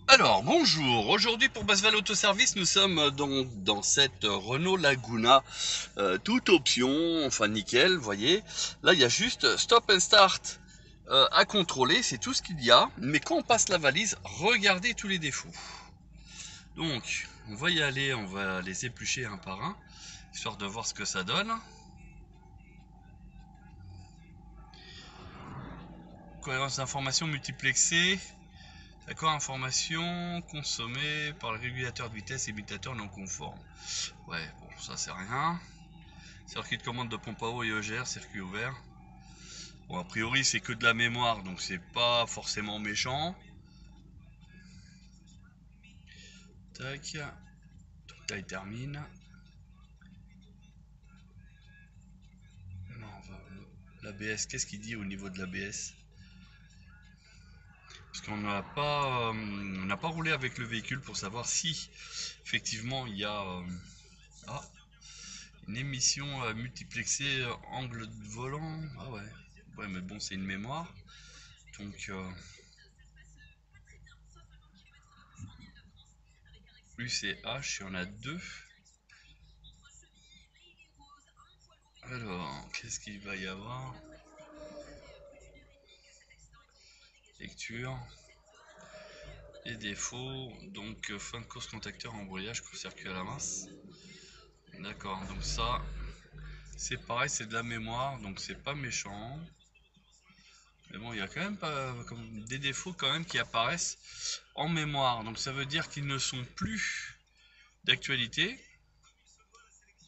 Alors, bonjour. Aujourd'hui, pour Basval Autoservice, nous sommes dans cette Renault Laguna, toute option, enfin nickel, vous voyez. Là, il y a juste stop and start à contrôler, c'est tout ce qu'il y a. Mais quand on passe la valise, regardez tous les défauts. Donc, on va y aller, on va les éplucher un par un, histoire de voir ce que ça donne. Cohérence d'information multiplexée. D'accord, information consommée par le régulateur de vitesse, imitateur non conforme. Ouais, bon, ça c'est rien. Circuit de commande de pompe à eau et EGR, circuit ouvert. Bon, a priori c'est que de la mémoire, donc c'est pas forcément méchant. Tac. Donc là il termine. Non, l'ABS, qu'est-ce qu'il dit au niveau de l'ABS? Parce qu'on n'a pas roulé avec le véhicule pour savoir si effectivement il y a ah, une émission multiplexée angle de volant. Ah ouais. Ouais, mais bon, c'est une mémoire. Donc lui c'est H, il y en a deux. Alors, qu'est-ce qu'il va y avoir? Lecture. Et défauts, donc fin de course contacteur, embrayage, court-circuit à la masse. D'accord, donc ça, c'est pareil, c'est de la mémoire, donc c'est pas méchant. Mais bon, il y a quand même pas, comme des défauts quand même qui apparaissent en mémoire. Donc ça veut dire qu'ils ne sont plus d'actualité.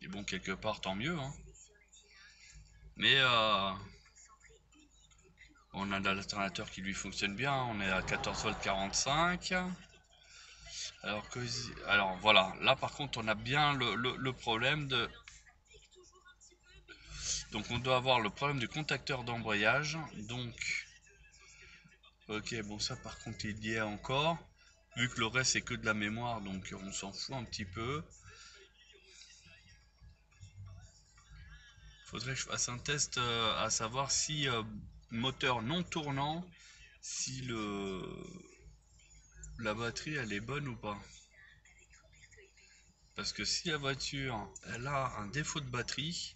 Et bon, quelque part, tant mieux, hein. Mais on a l'alternateur qui lui fonctionne bien. On est à 14 volts 45. Alors voilà, là par contre on a bien le problème de... Donc on doit avoir le problème du contacteur d'embrayage. Donc, ok, bon ça par contre il y est encore. Vu que le reste c'est que de la mémoire, donc on s'en fout un petit peu. Faudrait que je fasse un test à savoir si moteur non tournant, si la batterie elle est bonne ou pas. Parce que si la voiture elle a un défaut de batterie,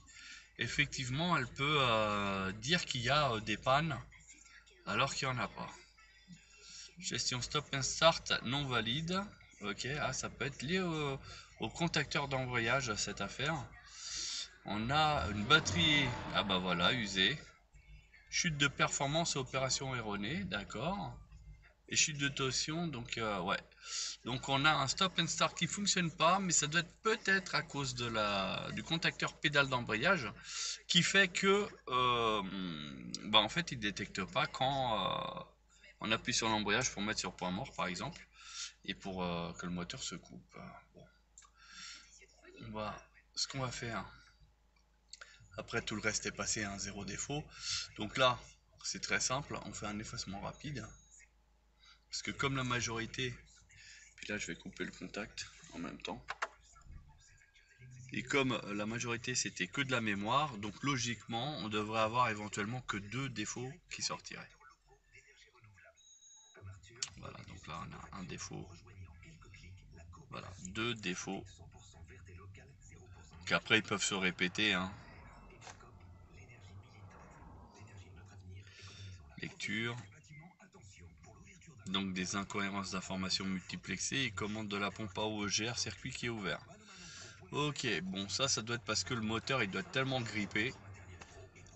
effectivement elle peut dire qu'il y a des pannes alors qu'il n'y en a pas. Gestion stop and start non valide. Ok, ah, ça peut être lié au contacteur d'embrayage cette affaire. On a une batterie, ah bah voilà, usée. Chute de performance et opération erronée, d'accord. Et chute de torsion, donc ouais. Donc on a un stop and start qui fonctionne pas, mais ça doit être peut-être à cause du contacteur pédale d'embrayage qui fait que bah en fait il détecte pas quand on appuie sur l'embrayage pour mettre sur point mort par exemple et pour que le moteur se coupe. Bon, ce qu'on va faire, après tout le reste est passé à un zéro défaut. Donc là, c'est très simple, on fait un effacement rapide. Parce que comme la majorité, puis là je vais couper le contact en même temps. Et comme la majorité c'était que de la mémoire, donc logiquement on devrait avoir éventuellement que deux défauts qui sortiraient. Voilà, donc là on a un défaut. Voilà, deux défauts. Qu'après ils peuvent se répéter, hein. Lecture. Donc des incohérences d'informations multiplexées et commande de la pompe à eau EGR, circuit qui est ouvert. Ok, bon ça doit être parce que le moteur il doit être tellement grippé.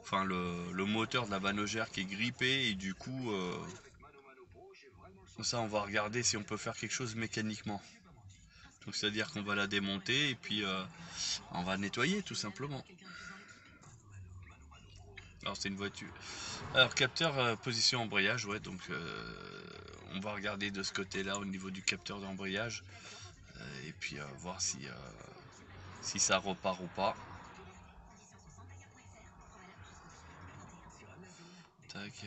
Enfin le moteur de la vanne EGR qui est grippé et du coup ça on va regarder si on peut faire quelque chose mécaniquement. Donc c'est à dire qu'on va la démonter et puis on va nettoyer tout simplement. Alors c'est une voiture. Alors capteur position embrayage, ouais, donc on va regarder de ce côté là au niveau du capteur d'embrayage et puis voir si ça repart ou pas. Tac.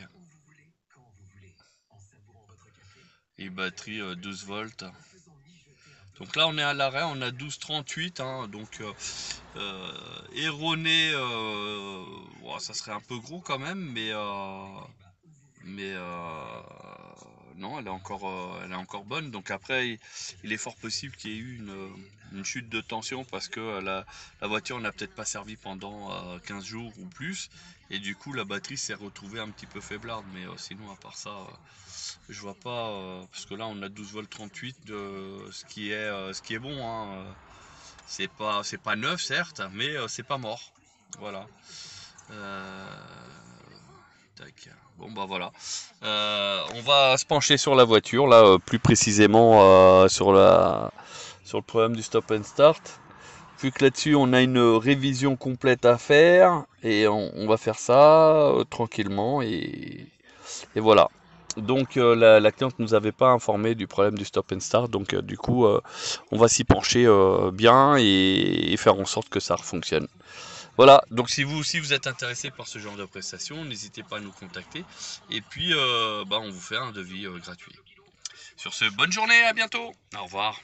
Et batterie 12 volts. Donc là on est à l'arrêt, on a 12,38, hein, donc erroné, ça serait un peu gros quand même, mais non, elle est encore bonne. Donc après, il est fort possible qu'il y ait eu une chute de tension parce que la voiture n'a peut-être pas servi pendant 15 jours ou plus. Et du coup, la batterie s'est retrouvée un petit peu faiblarde. Mais sinon, à part ça, je vois pas. Parce que là, on a 12 volts 38, ce qui est bon, hein. C'est pas neuf, certes, mais c'est pas mort. Voilà. Euh, Tac. Bon bah voilà. On va se pencher sur la voiture là, plus précisément sur le problème du stop and start. Vu que là-dessus on a une révision complète à faire et on va faire ça tranquillement et voilà. Donc la cliente nous avait pas informé du problème du stop and start, donc du coup on va s'y pencher bien et faire en sorte que ça fonctionne. Voilà, donc si vous aussi vous êtes intéressé par ce genre de prestations, n'hésitez pas à nous contacter. Et puis, on vous fait un devis gratuit. Sur ce, bonne journée, à bientôt. Au revoir.